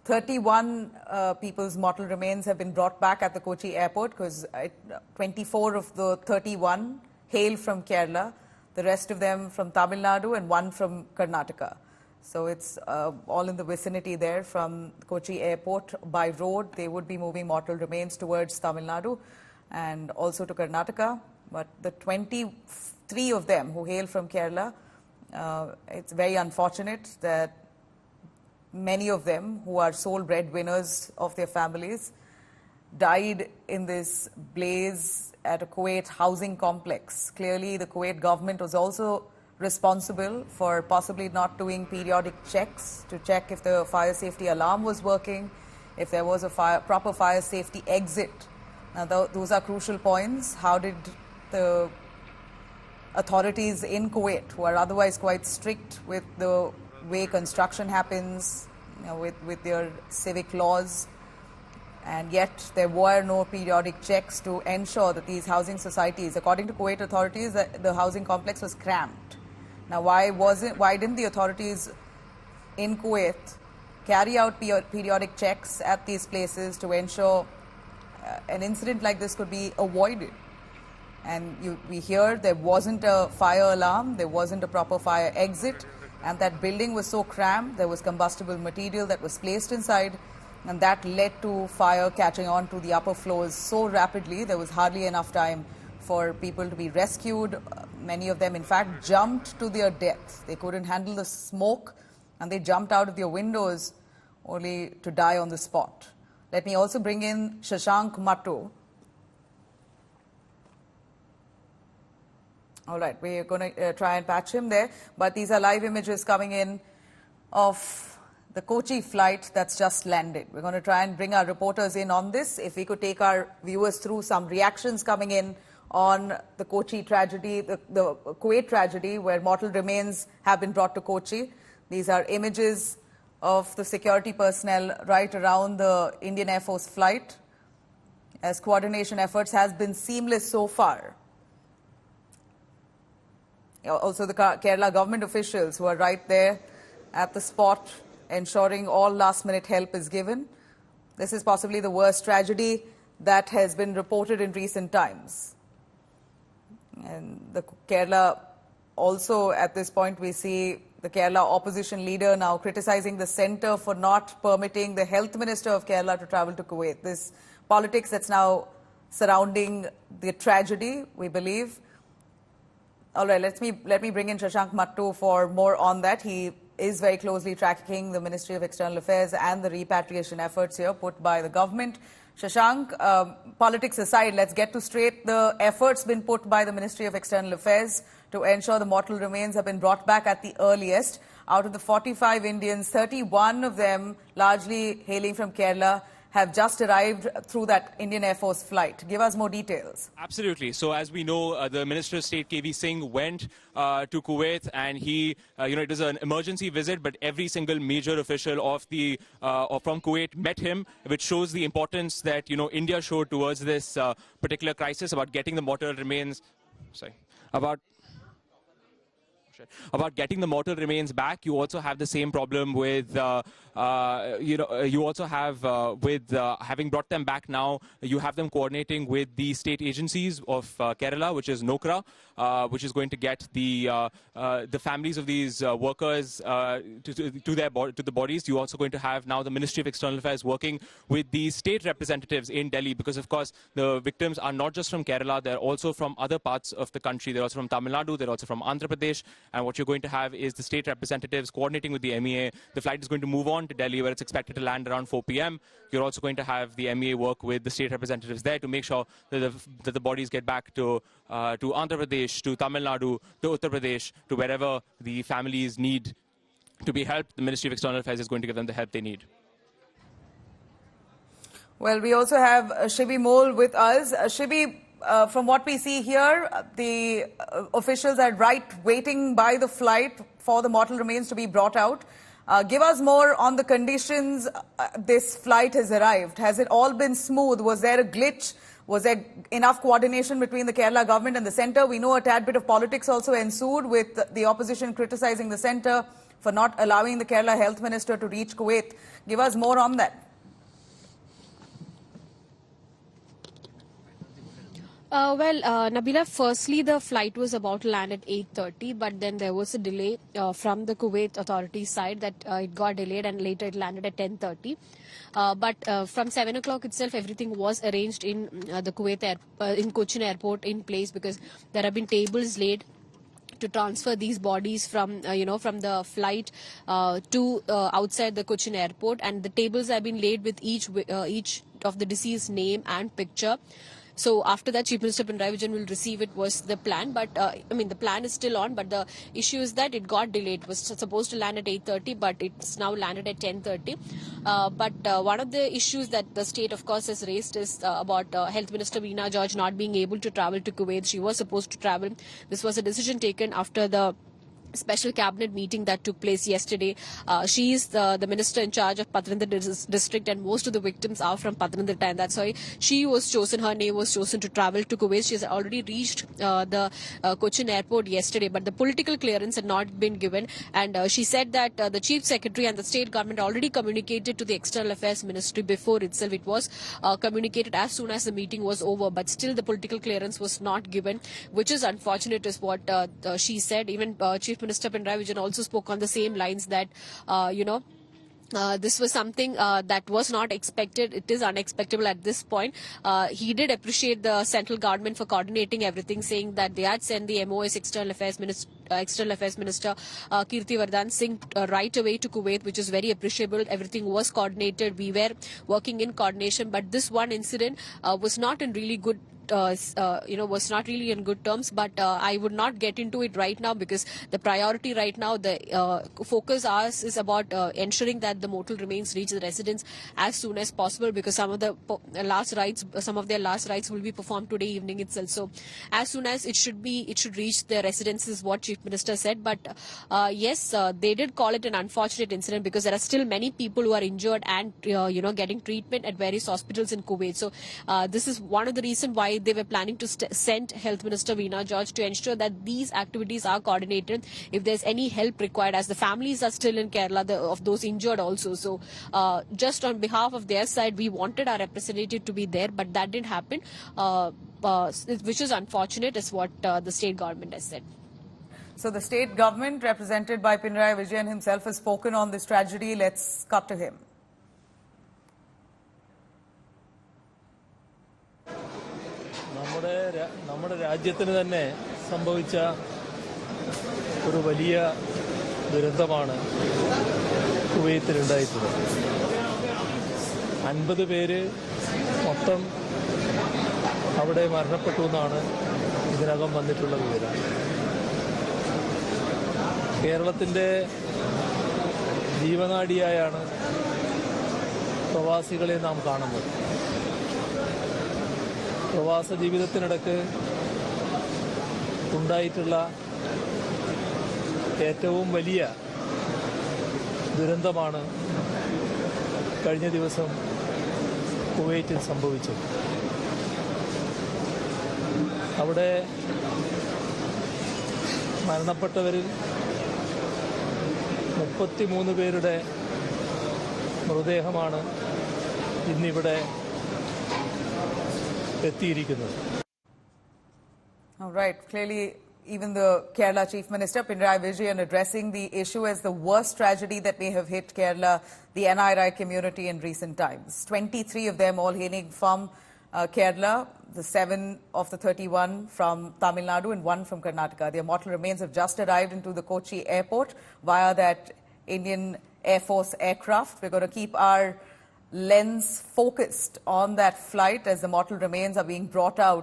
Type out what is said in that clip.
31 people's mortal remains have been brought back at the Kochi airport, because 24 of the 31 hail from Kerala, the rest of them from Tamil Nadu and one from Karnataka. So it's all in the vicinity there from Kochi airport by road. They would be moving mortal remains towards Tamil Nadu and also to Karnataka. But the 23 of them who hail from Kerala, it's very unfortunate that many of them, who are sole breadwinners of their families, died in this blaze at a Kuwait housing complex. Clearly, the Kuwait government was also responsible for possibly not doing periodic checks to check if the fire safety alarm was working, if there was a proper fire safety exit. Now, those are crucial points. How did the authorities in Kuwait, who are otherwise quite strict with the way construction happens, with their civic laws, and yet there were no periodic checks to ensure that these housing societies, according to Kuwait authorities, the housing complex was cramped. Now, why didn't the authorities in Kuwait carry out periodic checks at these places to ensure an incident like this could be avoided? And we hear there wasn't a fire alarm, there wasn't a proper fire exit, and that building was so cramped, there was combustible material that was placed inside, and that led to fire catching on to the upper floors so rapidly. There was hardly enough time for people to be rescued. Many of them, in fact, jumped to their death. They couldn't handle the smoke, and they jumped out of their windows only to die on the spot. Let me also bring in Shashank Mattu. All right, we're going to try and patch him there, but these are live images coming in of the Kochi flight that's just landed. We're going to try and bring our reporters in on this. If we could take our viewers through some reactions coming in on the Kochi tragedy, the Kuwait tragedy, where mortal remains have been brought to Kochi. These are images of the security personnel right around the Indian Air Force flight, as coordination efforts has been seamless so far. Also, the Kerala government officials who are right there at the spot, ensuring all last-minute help is given. This is possibly the worst tragedy that has been reported in recent times. And the Kerala, also at this point, we see the Kerala opposition leader now criticizing the centre for not permitting the health minister of Kerala to travel to Kuwait. This politics that's now surrounding the tragedy, we believe. All right, let me bring in Shashank Mattu for more on that. He is very closely tracking the Ministry of External Affairs and the repatriation efforts here put by the government. Shashank, politics aside, let's get to straight the efforts been put by the Ministry of External Affairs to ensure the mortal remains have been brought back at the earliest. Out of the 45 Indians, 31 of them, largely hailing from Kerala, have just arrived through that Indian Air Force flight. Give us more details. Absolutely. So as we know, the Minister of State KV Singh went to Kuwait, and he, it was an emergency visit, but every single major official of from Kuwait met him, which shows the importance that, India showed towards this particular crisis about getting the mortal remains, about getting the mortal remains back. You also have the same problem with, you also have with having brought them back now, you have them coordinating with the state agencies of Kerala, which is Nokra, which is going to get the families of these workers to the bodies. You're also going to have now the Ministry of External Affairs working with the state representatives in Delhi, because of course the victims are not just from Kerala, they're also from other parts of the country. They're also from Tamil Nadu, they're also from Andhra Pradesh. And what you're going to have is the state representatives coordinating with the MEA. The flight is going to move on to Delhi, where it's expected to land around 4 p.m. You're also going to have the MEA work with the state representatives there to make sure that the bodies get back to Andhra Pradesh, to Tamil Nadu, to Uttar Pradesh, to wherever the families need to be helped. The Ministry of External Affairs is going to give them the help they need. Well, we also have Shivi Mole with us. Shivi, from what we see here, the officials are waiting by the flight for the mortal remains to be brought out. Give us more on the conditions this flight has arrived. Has it all been smooth? Was there a glitch? Was there enough coordination between the Kerala government and the centre? We know a tad bit of politics also ensued with the opposition criticizing the centre for not allowing the Kerala Health Minister to reach Kuwait. Give us more on that. Nabila, firstly, the flight was about to land at 8:30, but then there was a delay from the Kuwait authorities' side that it got delayed and later it landed at 10:30. But from 7 o'clock itself, everything was arranged in the in Cochin Airport in place, because there have been tables laid to transfer these bodies from from the flight to outside the Cochin Airport, and the tables have been laid with each of the deceased name and picture. So after that, Chief Minister Pinarayi Vijayan will receive it, was the plan. But the plan is still on. But the issue is that it got delayed. It was supposed to land at 8:30, but it's now landed at 10:30. But one of the issues that the state, of course, has raised is about Health Minister Veena George not being able to travel to Kuwait. She was supposed to travel. This was a decision taken after the special cabinet meeting that took place yesterday. She is the minister in charge of Pathanamthitta district, and most of the victims are from Pathanamthitta, and that's why she was chosen. Her name was chosen to travel to Kuwait. She has already reached the Cochin Airport yesterday, but the political clearance had not been given, and she said that the chief secretary and the state government already communicated to the External Affairs Ministry before itself. It was communicated as soon as the meeting was over, but still the political clearance was not given, which is unfortunate, is what she said. Even Chief Minister Pinarayi Vijayan also spoke on the same lines that, this was something that was not expected. It is unexpected at this point. He did appreciate the central government for coordinating everything, saying that they had sent the MOS External Affairs Minister Kirti Vardhan Singh right away to Kuwait, which is very appreciable. Everything was coordinated. We were working in coordination, but this one incident was not in really good was not really in good terms, but I would not get into it right now, because the priority right now, the focus ours is about ensuring that the mortal remains reach the residents as soon as possible, because some of the some of their last rites will be performed today evening itself. So as soon as it should reach the residents, is what Chief Minister said. But yes, they did call it an unfortunate incident, because there are still many people who are injured and getting treatment at various hospitals in Kuwait. So this is one of the reasons why they were planning to send Health Minister Veena George to ensure that these activities are coordinated. If there's any help required, as the families are still in Kerala of those injured also. So just on behalf of their side, we wanted our representative to be there, but that didn't happen, which is unfortunate, is what the state government has said. So the state government, represented by Pinarayi Vijayan himself, has spoken on this tragedy. Let's cut to him. നമ്മുടെ രാജ്യത്തിന് തന്നെ സംഭവിച്ച ഒരു വലിയ ദുരന്തമാണ് കുവൈത്തിലുണ്ടായിട്ടുള്ളത്. 50 പേര് മൊത്തം അവിടെ മരണപ്പെട്ടു എന്നാണ് ഇതിനകം വന്നിട്ടുള്ള വിവരം. കേരളത്തിൻ്റെ ജീവനാഡിയായാണ് പ്രവാസികളെ നാം കാണുന്നത്. പ്രവാസ ജീവിതത്തിനിടക്ക് ഉണ്ടായിട്ടുള്ള ഏറ്റവും വലിയ ദുരന്തമാണ് കഴിഞ്ഞ ദിവസം കുവൈറ്റിൽ സംഭവിച്ചത്. അവിടെ മരണപ്പെട്ടവരിൽ 33 പേരുടെ മൃതദേഹമാണ് ഇന്നിവിടെ എത്തിയിരിക്കുന്നത്. All right. Clearly, even the Kerala Chief Minister, Pinarayi Vijayan, addressing the issue as the worst tragedy that may have hit Kerala, the NRI community in recent times. 23 of them all hailing from Kerala, the 7 of the 31 from Tamil Nadu and 1 from Karnataka. Their mortal remains have just arrived into the Kochi Airport via that Indian Air Force aircraft. We're going to keep our lens focused on that flight as the mortal remains are being brought out